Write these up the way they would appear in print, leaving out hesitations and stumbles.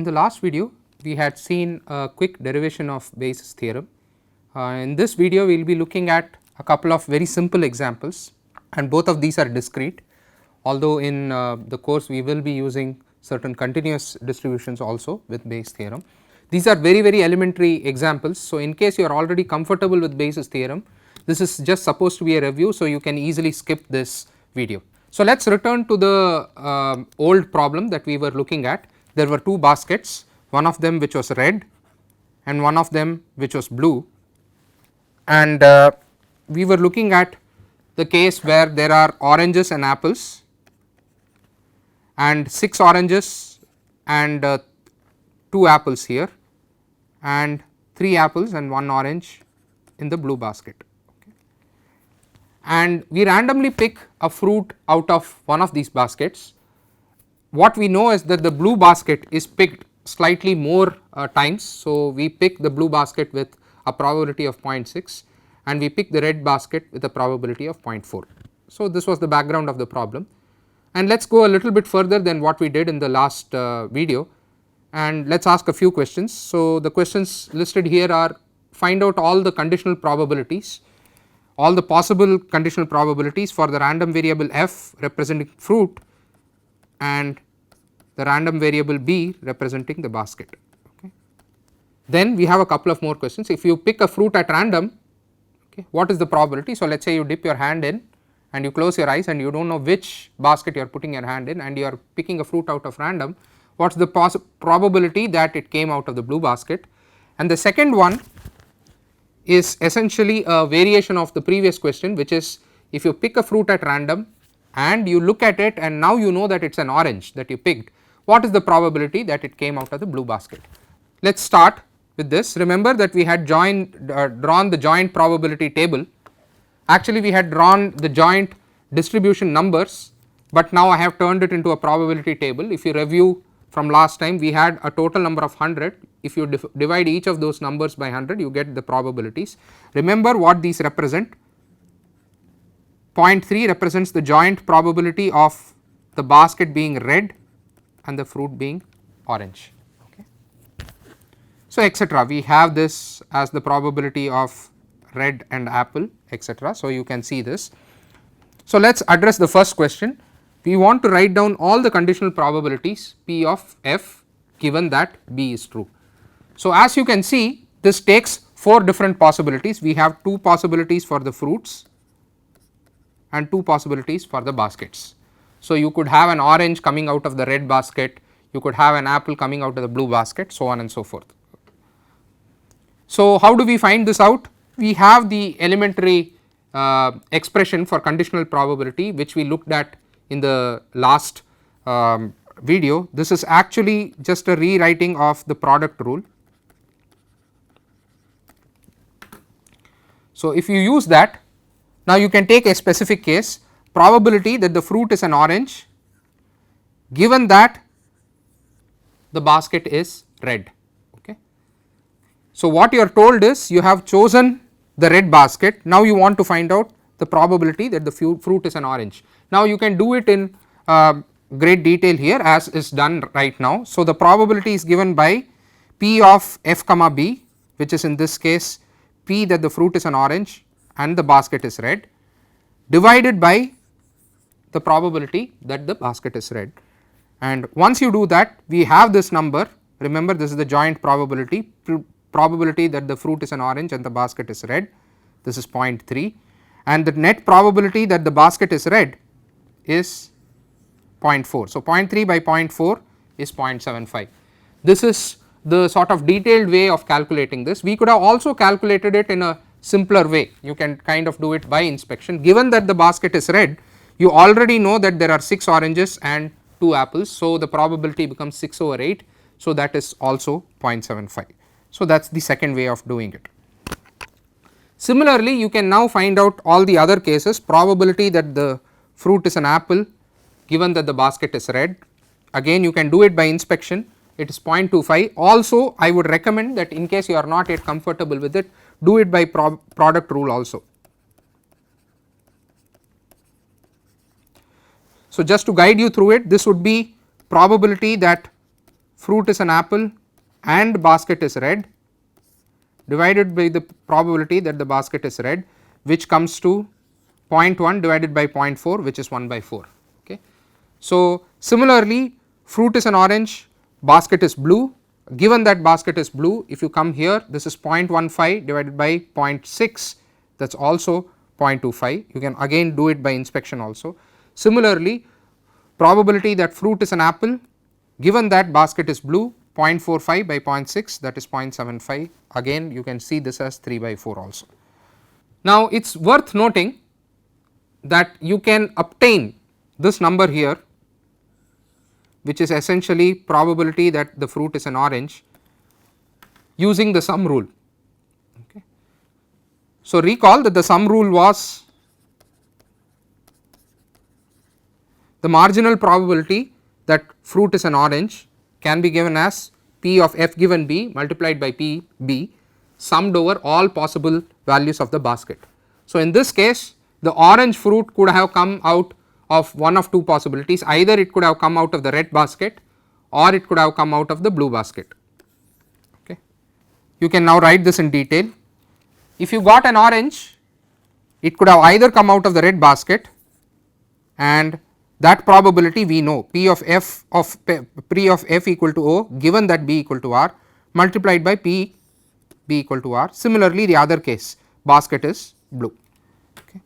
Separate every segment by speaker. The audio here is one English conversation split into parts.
Speaker 1: In the last video we had seen a quick derivation of Bayes' theorem. In this video we will be looking at a couple of very simple examples, and both of these are discrete, although in the course we will be using certain continuous distributions also with Bayes' theorem. These are very elementary examples. So, in case you are already comfortable with Bayes' theorem, this is just supposed to be a review, so you can easily skip this video. So, let us return to the old problem that we were looking at. There were two baskets, one of them which was red and one of them which was blue, and we were looking at the case where there are oranges and apples and 6 oranges and 2 apples here and 3 apples and 1 orange in the blue basket. Okay. And we randomly pick a fruit out of one of these baskets. What we know is that the blue basket is picked slightly more times. So, we pick the blue basket with a probability of 0.6 and we pick the red basket with a probability of 0.4. So, this was the background of the problem, and let us go a little bit further than what we did in the last video, and let us ask a few questions. So, the questions listed here are: find out all the conditional probabilities, all the possible conditional probabilities for the random variable f representing fruit and the random variable b representing the basket. Okay. Then we have a couple of more questions. If you pick a fruit at random, okay, what is the probability? So, let us say you dip your hand in and you close your eyes and you do not know which basket you are putting your hand in, and you are picking a fruit out of random, what is the probability that it came out of the blue basket? And the second one is essentially a variation of the previous question, which is if you pick a fruit at random and you look at it and now you know that it is an orange that you picked, what is the probability that it came out of the blue basket? Let us start with this. Remember that we had drawn the joint probability table. Actually, we had drawn the joint distribution numbers, but now I have turned it into a probability table. If you review from last time, we had a total number of 100. If you divide each of those numbers by 100, you get the probabilities. Remember what these represent. 0.3 represents the joint probability of the basket being red and the fruit being orange. Okay. So, etc. We have this as the probability of red and apple, etc. So, you can see this. So, let us address the first question. We want to write down all the conditional probabilities P of f given that B is true. So, as you can see, this takes 4 different possibilities. We have 2 possibilities for the fruits and 2 possibilities for the baskets. So, you could have an orange coming out of the red basket, you could have an apple coming out of the blue basket, so on and so forth. So, how do we find this out? We have the elementary expression for conditional probability, which we looked at in the last video. This is actually just a rewriting of the product rule. So, if you use that, now you can take a specific case, probability that the fruit is an orange given that the basket is red. Okay. So, what you are told is you have chosen the red basket, now you want to find out the probability that the fruit is an orange. Now, you can do it in great detail here as is done right now. So, the probability is given by P of f comma b, which is in this case P that the fruit is an orange and the basket is red, divided by the probability that the basket is red. And once you do that, we have this number. Remember, this is the joint probability, probability that the fruit is an orange and the basket is red, this is 0.3, and the net probability that the basket is red is 0.4. So, 0.3 by 0.4 is 0.75. This is the sort of detailed way of calculating this. We could have also calculated it in a simpler way. You can kind of do it by inspection. Given that the basket is red, you already know that there are 6 oranges and 2 apples. So, the probability becomes 6 over 8. So, that is also 0.75. So, that is the second way of doing it. Similarly, you can now find out all the other cases, probability that the fruit is an apple given that the basket is red. Again, you can do it by inspection, it is 0.25. Also, I would recommend that in case you are not yet comfortable with it, do it by product rule also. So, just to guide you through it, this would be probability that fruit is an apple and basket is red divided by the probability that the basket is red, which comes to 0.1 divided by 0.4, which is 1 by 4. Okay. So, similarly fruit is an orange, basket is blue. Given that basket is blue, if you come here, this is 0.15 divided by 0.6, that is also 0.25. You can again do it by inspection also. Similarly, probability that fruit is an apple, given that basket is blue, 0.45 by 0.6, that is 0.75. Again you can see this as 3 by 4 also. Now, it is worth noting that you can obtain this number here, which is essentially probability that the fruit is an orange, using the sum rule. Okay. So, recall that the sum rule was the marginal probability that fruit is an orange can be given as P of f given b multiplied by P b summed over all possible values of the basket. So, in this case the orange fruit could have come out of one of two possibilities, either it could have come out of the red basket or it could have come out of the blue basket. Okay. You can now write this in detail. If you got an orange, it could have either come out of the red basket, and that probability we know P of f equal to O, given that b equal to r, multiplied by P b equal to r. Similarly, the other case basket is blue. Okay.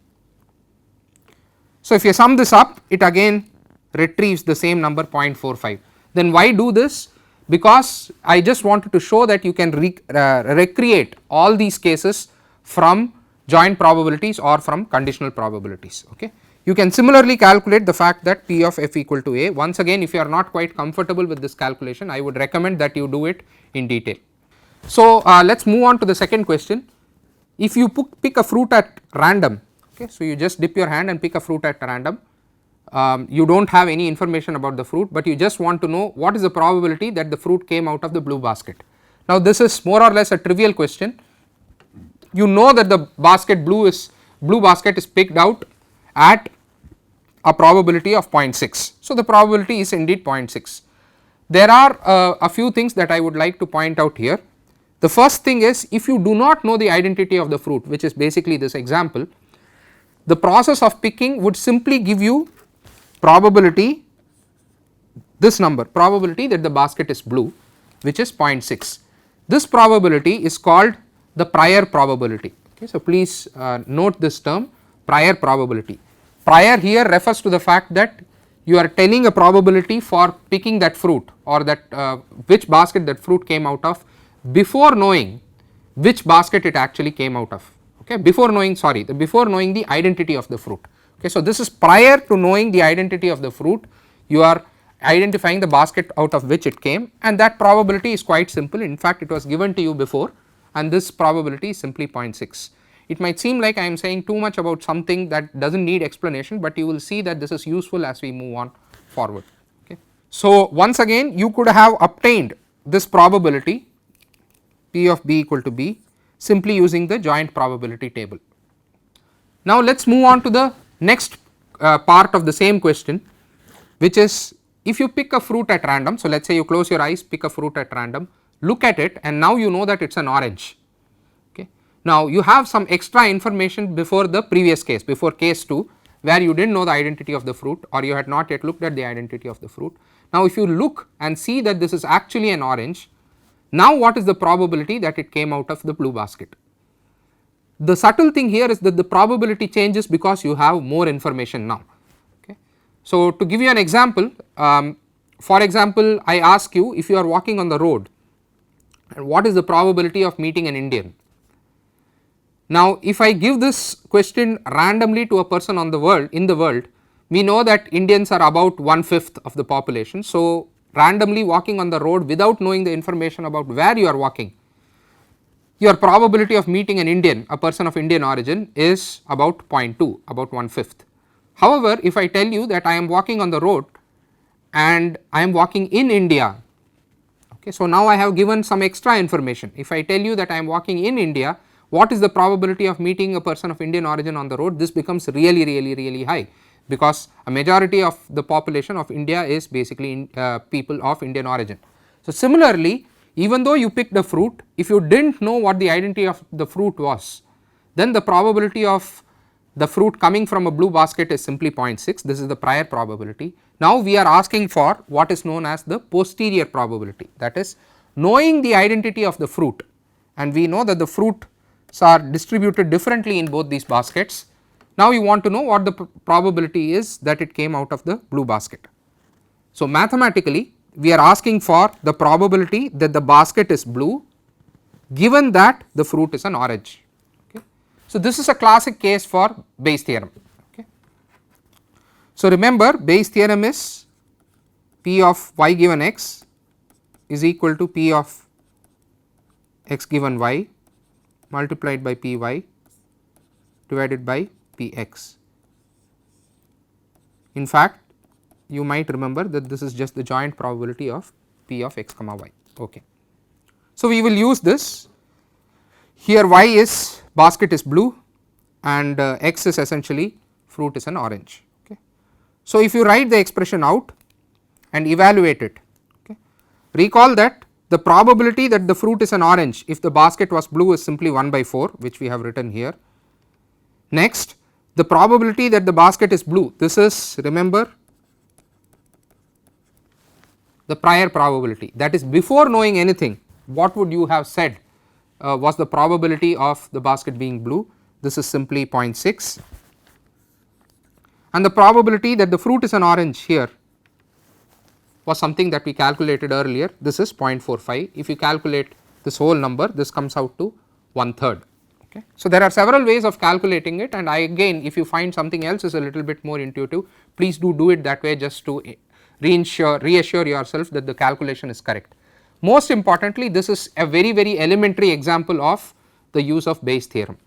Speaker 1: So, if you sum this up, it again retrieves the same number 0.45. Then why do this? Because I just wanted to show that you can recreate all these cases from joint probabilities or from conditional probabilities. Okay. You can similarly calculate the fact that P of f equal to A. Once again, if you are not quite comfortable with this calculation, I would recommend that you do it in detail. So, let us move on to the second question. If you pick a fruit at random, okay, so you just dip your hand and pick a fruit at random, you do not have any information about the fruit, but you just want to know what is the probability that the fruit came out of the blue basket. Now, this is more or less a trivial question. You know that the blue basket is picked out at a probability of 0.6. So, the probability is indeed 0.6. There are a few things that I would like to point out here. The first thing is, if you do not know the identity of the fruit, which is basically this example, the process of picking would simply give you probability, this number, probability that the basket is blue, which is 0.6. This probability is called the prior probability. Okay, so, please note this term, prior probability. Prior here refers to the fact that you are telling a probability for picking that fruit, or that which basket that fruit came out of, before knowing which basket it actually came out of. Okay, before knowing the identity of the fruit. Okay, so, this is prior to knowing the identity of the fruit, you are identifying the basket out of which it came, and that probability is quite simple. In fact, it was given to you before, and this probability is simply 0.6. It might seem like I am saying too much about something that does not need explanation, but you will see that this is useful as we move on forward. Okay. So, once again you could have obtained this probability P of b equal to b simply using the joint probability table. Now, let us move on to the next part of the same question, which is, if you pick a fruit at random. So, let us say you close your eyes, pick a fruit at random, look at it, and now you know that it is an orange. Now, you have some extra information before the previous case, before case 2, where you did not know the identity of the fruit, or you had not yet looked at the identity of the fruit. Now, if you look and see that this is actually an orange, now what is the probability that it came out of the blue basket? The subtle thing here is that the probability changes because you have more information now. Okay. So, to give you an example, for example, I ask you, if you are walking on the road, what is the probability of meeting an Indian? Now, if I give this question randomly to a person on the world, we know that Indians are about 1/5 of the population. So, randomly walking on the road without knowing the information about where you are walking, your probability of meeting an Indian, a person of Indian origin, is about 0.2, about 1/5. However, if I tell you that I am walking on the road and I am walking in India, okay, so now I have given some extra information. If I tell you that I am walking in India, what is the probability of meeting a person of Indian origin on the road? This becomes really high, because a majority of the population of India is basically people of Indian origin. So, similarly, even though you picked a fruit, if you did not know what the identity of the fruit was, then the probability of the fruit coming from a blue basket is simply 0.6, this is the prior probability. Now, we are asking for what is known as the posterior probability, that is knowing the identity of the fruit, and we know that the fruits are distributed differently in both these baskets. Now, you want to know what the probability is that it came out of the blue basket. So, mathematically we are asking for the probability that the basket is blue given that the fruit is an orange. Okay. So, this is a classic case for Bayes theorem. Okay. So, remember Bayes theorem is P of y given x is equal to P of x given y multiplied by P y divided by P x. In fact, you might remember that this is just the joint probability of P of x comma y. Okay. So, we will use this. Here y is basket is blue and x is essentially fruit is an orange. Okay. So, if you write the expression out and evaluate it, okay, recall that the probability that the fruit is an orange if the basket was blue is simply 1 by 4, which we have written here. Next, the probability that the basket is blue, this is, remember, the prior probability, that is before knowing anything what would you have said was the probability of the basket being blue, this is simply 0.6, and the probability that the fruit is an orange here was something that we calculated earlier, this is 0.45. If you calculate this whole number, this comes out to 1/3. Okay. So, there are several ways of calculating it, and again if you find something else is a little bit more intuitive, please do it that way just to reassure yourself that the calculation is correct. Most importantly, this is a very elementary example of the use of Bayes theorem.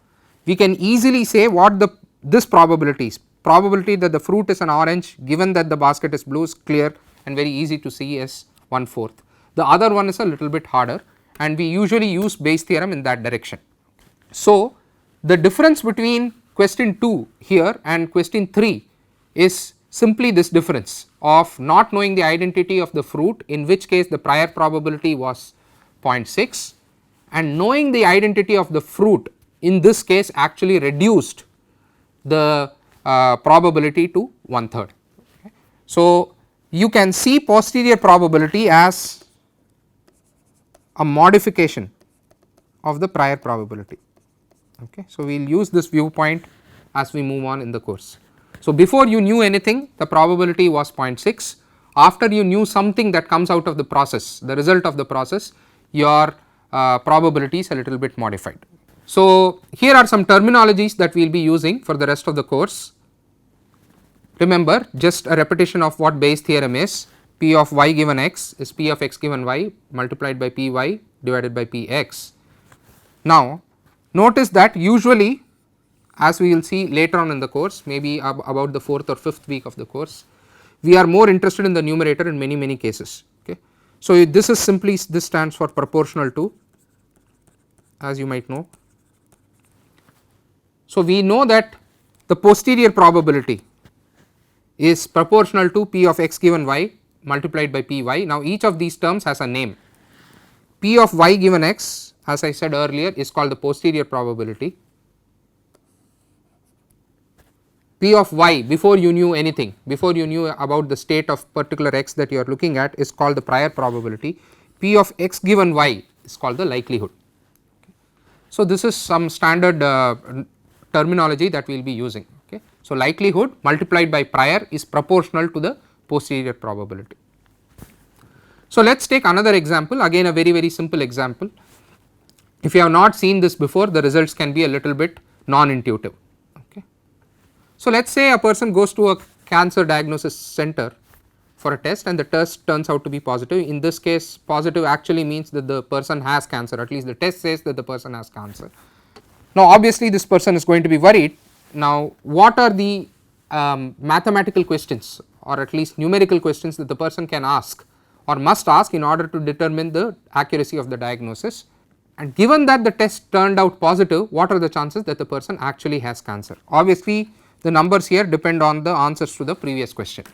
Speaker 1: We can easily say what this probability is. Probability that the fruit is an orange given that the basket is blue is clear and very easy to see as 1/4. The other one is a little bit harder, and we usually use Bayes theorem in that direction. So, the difference between question 2 here and question 3 is simply this difference of not knowing the identity of the fruit, in which case the prior probability was 0.6, and knowing the identity of the fruit, in this case actually reduced the probability to 1/3. Okay. So, you can see posterior probability as a modification of the prior probability. Okay. So, we will use this viewpoint as we move on in the course. So, before you knew anything the probability was 0.6, after you knew something that comes out of the process, the result of the process, your probability is a little bit modified. So, here are some terminologies that we will be using for the rest of the course. Remember, just a repetition of what Bayes theorem is, P of y given x is P of x given y multiplied by P y divided by P x. Now, notice that usually, as we will see later on in the course, maybe about the 4th or 5th week of the course, we are more interested in the numerator in many cases. Okay. So, this is simply, this stands for proportional to, as you might know. So, we know that the posterior probability is proportional to P of x given y multiplied by P y. Now, each of these terms has a name. P of y given x, as I said earlier, is called the posterior probability. P of y, before you knew anything, before you knew about the state of particular x that you are looking at, is called the prior probability. P of x given y is called the likelihood. So, this is some standard terminology that we will be using. Okay. So, likelihood multiplied by prior is proportional to the posterior probability. So, let us take another example, again a very simple example. If you have not seen this before, the results can be a little bit non-intuitive. Okay. So, let us say a person goes to a cancer diagnosis center for a test and the test turns out to be positive. In this case, positive actually means that the person has cancer, at least the test says that the person has cancer. Now, obviously this person is going to be worried. Now, what are the mathematical questions or at least numerical questions that the person can ask or must ask in order to determine the accuracy of the diagnosis? And given that the test turned out positive, what are the chances that the person actually has cancer? Obviously, the numbers here depend on the answers to the previous question.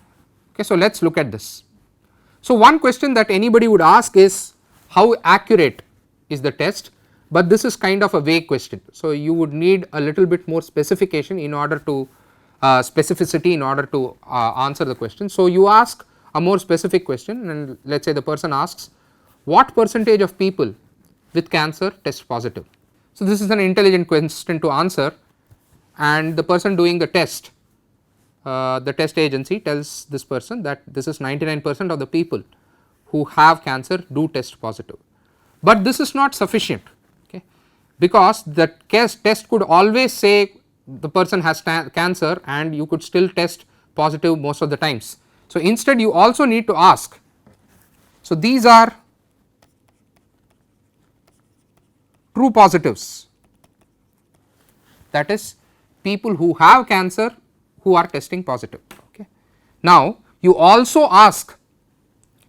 Speaker 1: Okay, so, let us look at this. So, one question that anybody would ask is how accurate is the test, but this is kind of a vague question. So, you would need a little bit more specification in order to specificity in order to answer the question. So, you ask a more specific question, and let us say the person asks what percentage of people with cancer test positive. So, this is an intelligent question to answer, and the person doing the test agency tells this person that this is 99% of the people who have cancer do test positive, but this is not sufficient, okay, because the test could always say the person has cancer and you could still test positive most of the times. So, instead you also need to ask. So, these are true positives, that is people who have cancer who are testing positive. Okay. Now, you also ask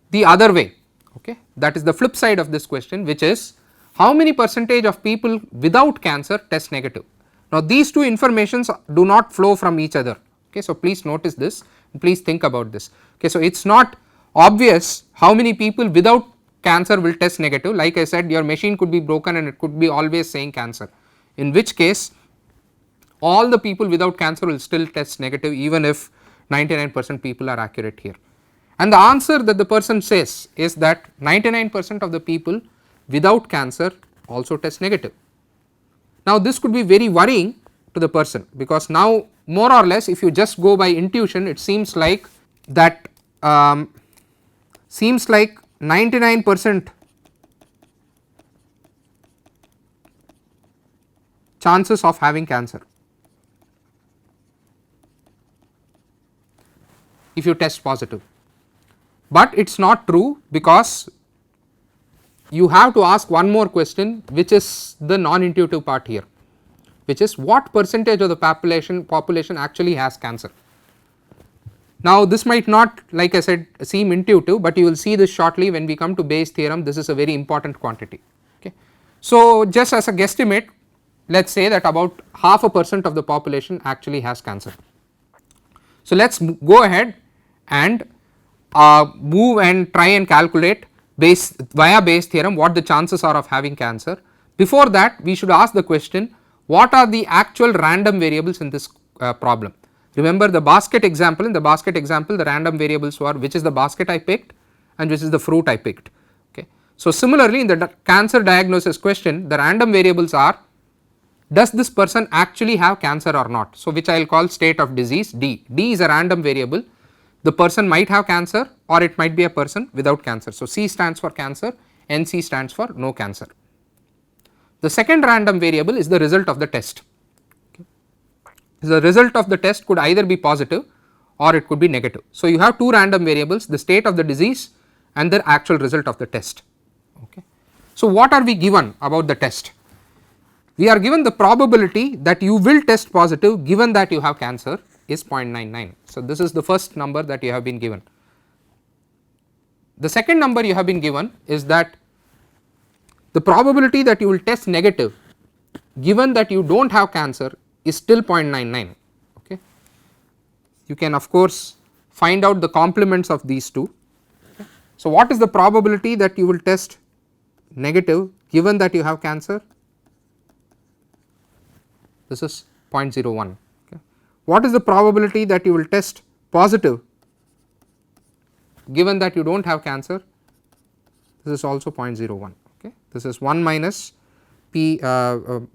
Speaker 1: the other way, okay, that is the flip side of this question, which is how many percentage of people without cancer test negative. Now, these two informations do not flow from each other. Okay. So, please notice this, please think about this. Okay. So, it is not obvious how many people without cancer will test negative. Like I said, your machine could be broken and it could be always saying cancer, in which case all the people without cancer will still test negative even if 99% people are accurate here. And the answer that the person says is that 99% of the people without cancer also test negative. Now, this could be very worrying to the person, because now more or less if you just go by intuition, it seems like that 99% chances of having cancer if you test positive, but it is not true, because you have to ask one more question, which is the non-intuitive part here, which is what percentage of the population actually has cancer. Now, this might not, like I said, seem intuitive, but you will see this shortly when we come to Bayes theorem. This is a very important quantity. Okay. So, just as a guesstimate, let us say that about 0.5% of the population actually has cancer. So, let us go ahead and move and try and calculate via Bayes theorem what the chances are of having cancer. Before that, we should ask the question, what are the actual random variables in this problem. Remember the basket example, in the basket example the random variables were which is the basket I picked and which is the fruit I picked. Okay. So, similarly in the cancer diagnosis question, the random variables are, does this person actually have cancer or not. So, which I will call state of disease D. D is a random variable, the person might have cancer or it might be a person without cancer. So, C stands for cancer, NC stands for no cancer. The second random variable is the result of the test. Okay. The result of the test could either be positive or it could be negative. So, you have two random variables, the state of the disease and the actual result of the test. Okay. So, what are we given about the test? We are given the probability that you will test positive given that you have cancer is 0.99. So, this is the first number that you have been given. The second number you have been given is that the probability that you will test negative given that you do not have cancer is still 0.99. Okay. You can of course find out the complements of these two. Okay. So, what is the probability that you will test negative given that you have cancer? This is 0.01. Okay. What is the probability that you will test positive given that you do not have cancer? This is also 0.01. Okay. This is 1 minus P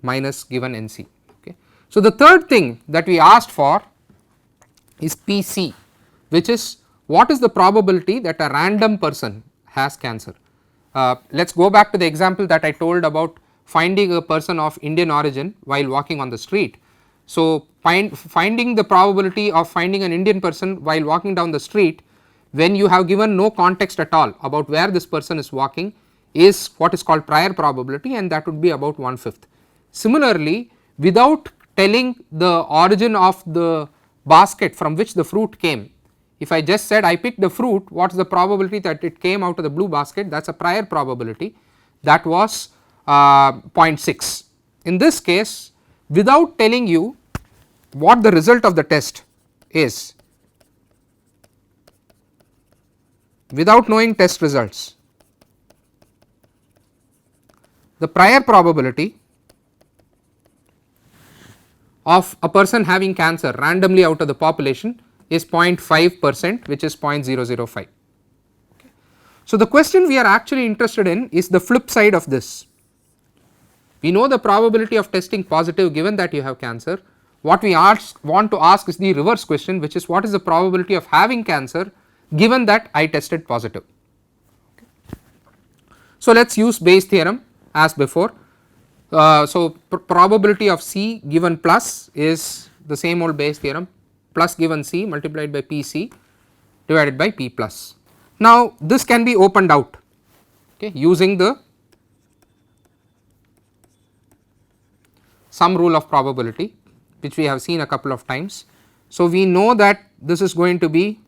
Speaker 1: minus given NC. Okay. So, the third thing that we asked for is PC, which is what is the probability that a random person has cancer. Let us go back to the example that I told about finding a person of Indian origin while walking on the street. So, finding the probability of finding an Indian person while walking down the street when you have given no context at all about where this person is walking is what is called prior probability, and that would be about 1/5. Similarly, without telling the origin of the basket from which the fruit came, if I just said I picked the fruit, what is the probability that it came out of the blue basket? That is a prior probability, that was 0.6. In this case, without telling you what the result of the test is, without knowing test results, the prior probability of a person having cancer randomly out of the population is 0.5%, which is 0.005. Okay. So, the question we are actually interested in is the flip side of this. We know the probability of testing positive given that you have cancer. What we want to ask is the reverse question, which is what is the probability of having cancer given that I tested positive. Okay. So, let us use Bayes theorem as before. So, probability of C given plus is the same old Bayes theorem, plus given C multiplied by PC divided by P plus. Now, this can be opened out, okay, using the sum rule of probability, which we have seen a couple of times. So, we know that this is going to be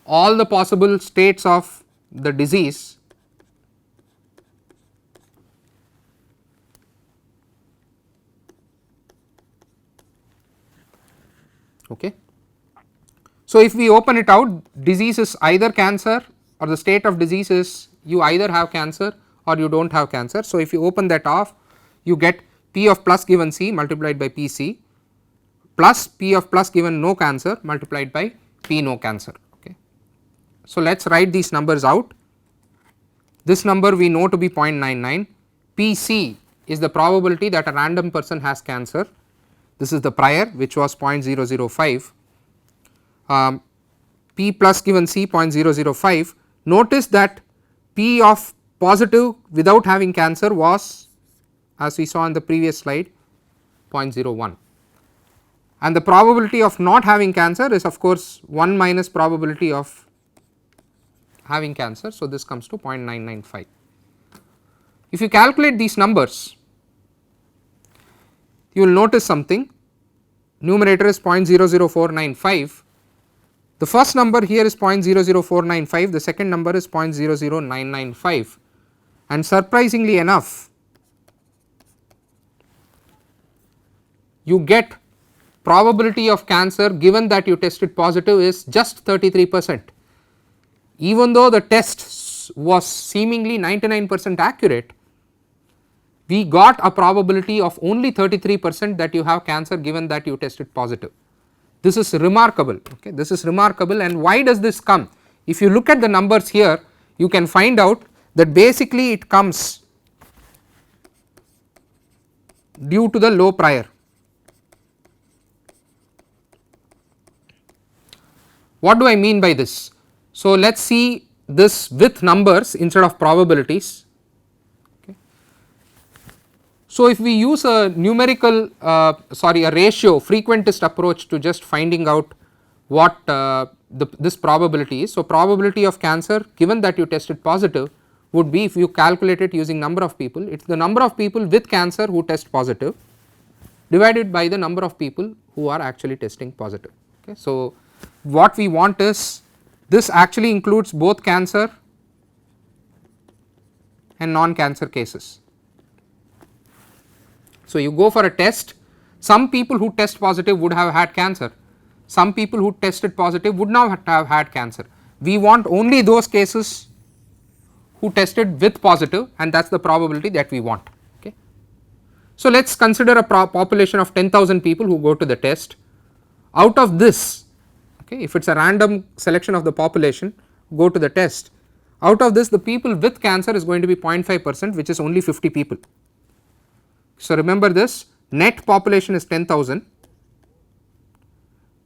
Speaker 1: all the possible states of the disease okay. So, if we open it out, disease is either cancer, or the state of disease is you either have cancer or you do not have cancer. So, if you open that off, you get P of plus given C multiplied by P C plus P of plus given no cancer multiplied by P no cancer. Okay. So, let us write these numbers out. This number we know to be 0.99, P C is the probability that a random person has cancer. This is the prior, which was 0.005, P plus given C 0.005. Notice that P of positive without having cancer was, as we saw in the previous slide, 0.01, and the probability of not having cancer is of course 1 minus probability of having cancer. So, this comes to 0.995. If you calculate these numbers, you will notice something. Numerator is 0.00495, the first number here is 0.00495, the second number is 0.00995, and surprisingly enough you get probability of cancer given that you tested positive is just 33%. Even though the test was seemingly 99% accurate, we got a probability of only 33% that you have cancer given that you tested positive. This is remarkable, okay. This is remarkable, and why does this come? If you look at the numbers here, you can find out that basically it comes due to the low prior. What do I mean by this? So, let us see this with numbers instead of probabilities. Okay. So, if we use a numerical a ratio frequentist approach to just finding out what this probability is. So, probability of cancer given that you tested positive would be, if you calculate it using number of people, it is the number of people with cancer who test positive divided by the number of people who are actually testing positive. Okay. So, what we want is, this actually includes both cancer and non-cancer cases. So, you go for a test, some people who test positive would have had cancer, some people who tested positive would not have had cancer. We want only those cases who tested with positive, and that is the probability that we want. Okay. So, let us consider a population of 10,000 people who go to the test. Out of this, okay, if it is a random selection of the population go to the test, out of this the people with cancer is going to be 0.5%, which is only 50 people. So, remember this, net population is 10,000,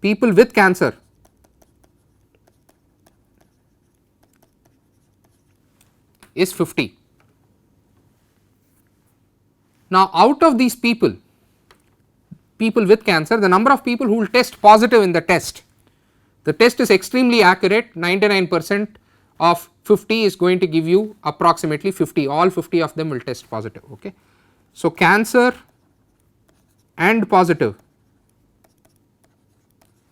Speaker 1: people with cancer is 50. Now, out of these people with cancer, the number of people who will test positive in the test is extremely accurate, 99% of 50 is going to give you approximately 50, all 50 of them will test positive. Okay. So, cancer and positive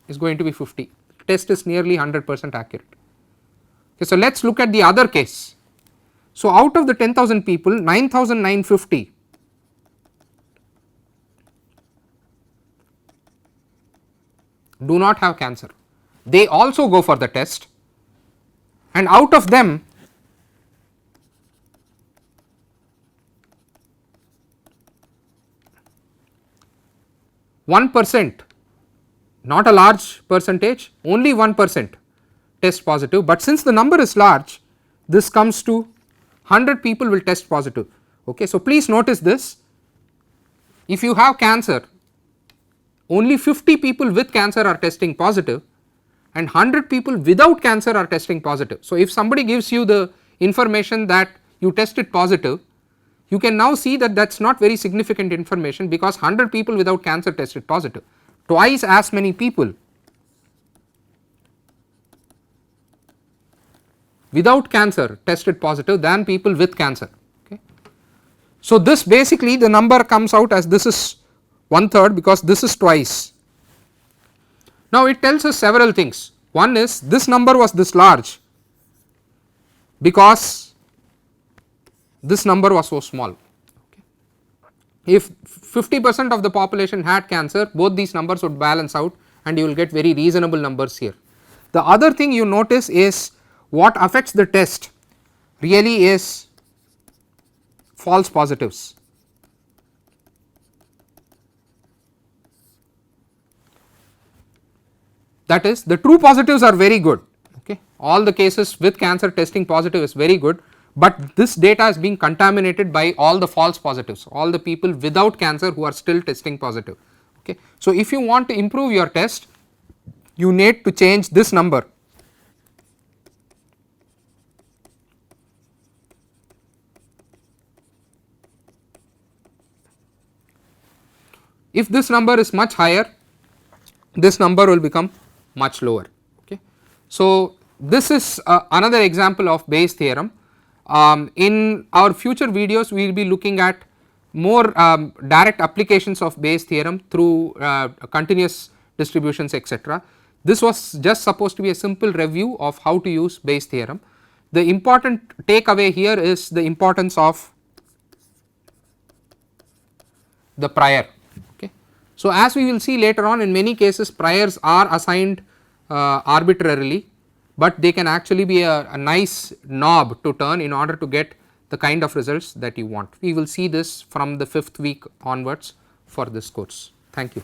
Speaker 1: is going to be 50, test is nearly 100% accurate. Okay. So, let us look at the other case. So, out of the 10,000 people, 9,950 do not have cancer. they also go for the test, and out of them %, not a large percentage, only 1% test positive, but since the number is large, this comes to 100 people will test positive. Okay. So, please notice this, if you have cancer, only 50 people with cancer are testing positive and 100 people without cancer are testing positive. So, if somebody gives you the information that you tested positive, you can now see that that is not very significant information, because 100 people without cancer tested positive, twice as many people without cancer tested positive than people with cancer. Okay. So, this basically the number comes out as this is 1/3, because this is twice. Now, it tells us several things. One is this number was this large because this number was so small. Okay. If 50% of the population had cancer, both these numbers would balance out and you will get very reasonable numbers here. The other thing you notice is what affects the test really is false positives. That is, the true positives are very good. Okay. All the cases with cancer testing positive is very good, but this data is being contaminated by all the false positives, all the people without cancer who are still testing positive. Okay. So, if you want to improve your test, you need to change this number. If this number is much higher, this number will become much lower. Okay. So, this is another example of Bayes theorem. In our future videos, we will be looking at more direct applications of Bayes theorem through continuous distributions, etc. This was just supposed to be a simple review of how to use Bayes theorem. The important takeaway here is the importance of the prior. Okay. So, as we will see later on, in many cases priors are assigned arbitrarily, but they can actually be a nice knob to turn in order to get the kind of results that you want. We will see this from the 5th week onwards for this course. Thank you.